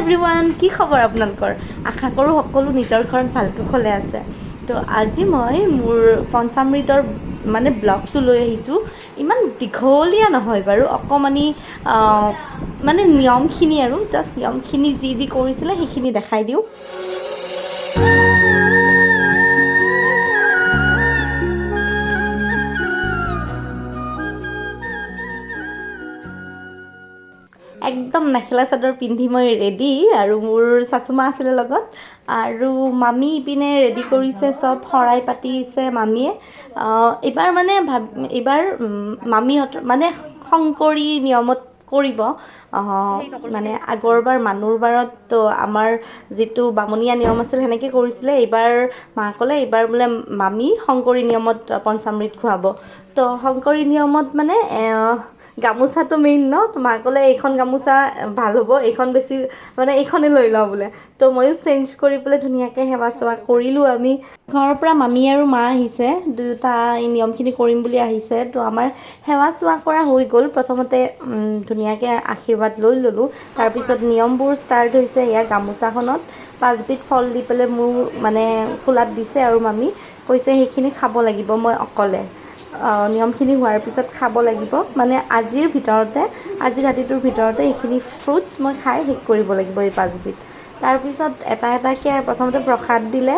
Everyone, কি খবৰ আপোনালোকৰ? আশা কৰোঁ সকলো নিজৰ ঘৰত ভালকৈ খলে আছে। তো আজি মই মোৰ পঞ্চামৃতৰ ব্লগটো লৈ আহিছোঁ। ইমান দীঘলীয়া নহয় বাৰু, অকণমানি মানে নিয়মখিনি আৰু জাষ্ট নিয়মখিনি যি কৰিছিলে সেইখিনি দেখাই দিওঁ। একদম মেখেলা চাদৰ পিন্ধি মই ৰেডি, আৰু মোৰ চাচুমা আছিলে লগত, আৰু মামী ইপিনে ৰেডি কৰিছে চব, শৰাই পাতিছে মামীয়ে। এইবাৰ এইবাৰ মামীহঁতৰ শংকৰী নিয়মত কৰিব। আগৰবাৰ মানুহৰ বাৰত তো আমাৰ যিটো বামুণীয়া নিয়ম আছিল সেনেকৈ কৰিছিলে। এইবাৰ মায়ে ক'লে এইবাৰ বোলে মামী শংকৰী নিয়মত পঞ্চামৃত খুৱাব। তো শংকৰী নিয়মত গামোচাটো মেইন ন, মায়ে ক'লে এইখন গামোচা ভাল হ'ব, এইখন বেছি এইখনে লৈ লওঁ বোলে। তো ময়ো চেঞ্জ কৰি পেলাই ধুনীয়াকৈ সেৱা চেৱা কৰিলোঁ। আমি ঘৰৰ পৰা মামী আৰু মা আহিছে, দুয়োটা এই নিয়মখিনি কৰিম বুলি আহিছে। তো আমাৰ সেৱা চেৱা কৰা হৈ গ'ল। প্ৰথমতে ধুনীয়াকৈ আশীৰ্বাদ লৈ ল'লোঁ। তাৰপিছত নিয়মবোৰ ষ্টাৰ্ট হৈছে। এয়া গামোচাখনত 5 বিধ ফল দি পেলাই মোৰ খোলাত দিছে, আৰু মামী কৈছে সেইখিনি খাব লাগিব মই অকলে। নিয়মখিনি হোৱাৰ পিছত খাব লাগিব, আজিৰ ৰাতিটোৰ ভিতৰতে এইখিনি ফ্ৰুটছ মই খাই শেষ কৰিব লাগিব, এই 5 বিধ। তাৰপিছত এটা এটাকৈ প্ৰথমতে প্ৰসাদ দিলে,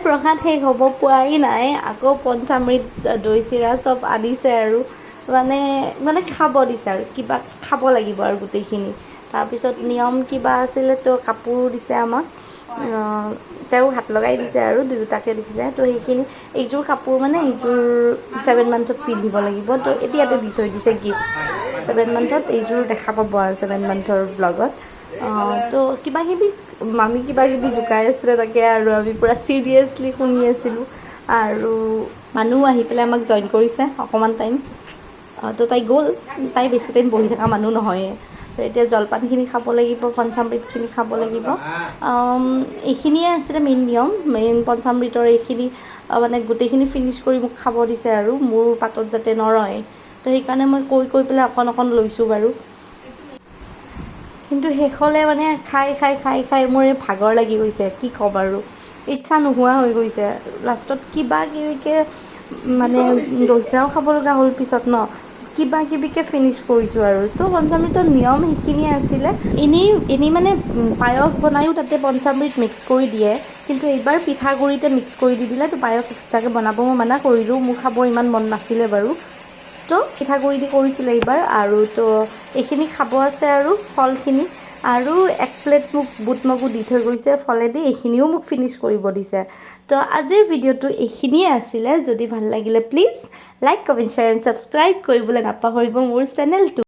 প্ৰসাদ শেষ হ'ব পোৱাই নাই, আকৌ পঞ্চামৃত দৈ চিৰা চব আনিছে, আৰু খাব দিছে, আৰু কিবা খাব লাগিব আৰু গোটেইখিনি। তাৰপিছত নিয়ম কিবা আছিলে, তো কাপোৰ দিছে আমাক, তেওঁ হাত লগাই দিছে আৰু দুয়োটাকে দিছে। তো সেইখিনি এইযোৰ কাপোৰ এইযোৰ 7 মান্থত পিন্ধিব লাগিব। তো এতিয়াতে দি থৈ দিছে গিফ্ট, 7 মান্থত এইযোৰ দেখা পাব আৰু 7 মান্থৰ ব্লগত। তো মামী কিবা কিবি জোকাই আছিলে তাকে, আৰু আমি পূৰা চিৰিয়াছলি শুনি আছিলোঁ। আৰু মানুহ আহি পেলাই আমাক জইন কৰিছে অকণমান টাইম। তো তাই গ'ল, তাই বেছি টাইম বহি থকা মানুহ নহয়ে। তো এতিয়া জলপানখিনি খাব লাগিব, পঞ্চামৃতখিনি খাব লাগিব। এইখিনিয়ে আছিলে মেইন নিয়ম, পঞ্চামৃতৰ এইখিনি গোটেইখিনি ফিনিছ কৰি মোক খাব দিছে, আৰু মোৰ পাতত যাতে নৰয়। তো সেইকাৰণে মই কৈ পেলাই অকণ লৈছোঁ বাৰু। কিন্তু শেষলৈ খাই মোৰ ভাগৰ লাগি গৈছে, কি ক'ম আৰু, ইচ্ছা নোহোৱা হৈ গৈছে। লাষ্টত কিবা কিবিকৈ দৈ চিৰাও খাব লগা হ'ল পিছত ন, কিবা কিবিকৈ ফিনিছ কৰিছোঁ আৰু। তো পঞ্চামৃতৰ নিয়ম সেইখিনিয়ে আছিলে। এনেই পায়স বনায়ো তাতে পঞ্চামৃত মিক্স কৰি দিয়ে, কিন্তু এইবাৰ পিঠাগুড়িতে মিক্স কৰি দি দিলে। তো পায়স এক্সট্ৰাকৈ বনাব মই মানা কৰিলোঁ, মোৰ খাব ইমান মন নাছিলে বাৰু। তো পিঠাগুড়ি দি কৰিছিলে এইবাৰ, আৰু তো এইখিনি খাব আছে, আৰু ফলখিনি, আৰু 1 প্লেট মোক বুট মগু দি থৈ গৈছে ফলেদি, এইখিনিও মোক ফিনিছ কৰিব দিছে। তো আজিৰ ভিডিঅ'টো এইখিনিয়ে আছিলে। যদি ভাল লাগিলে please like, comment, share and subscribe কৰিবলৈ নাপাহৰিব মোৰ চেনেলটো।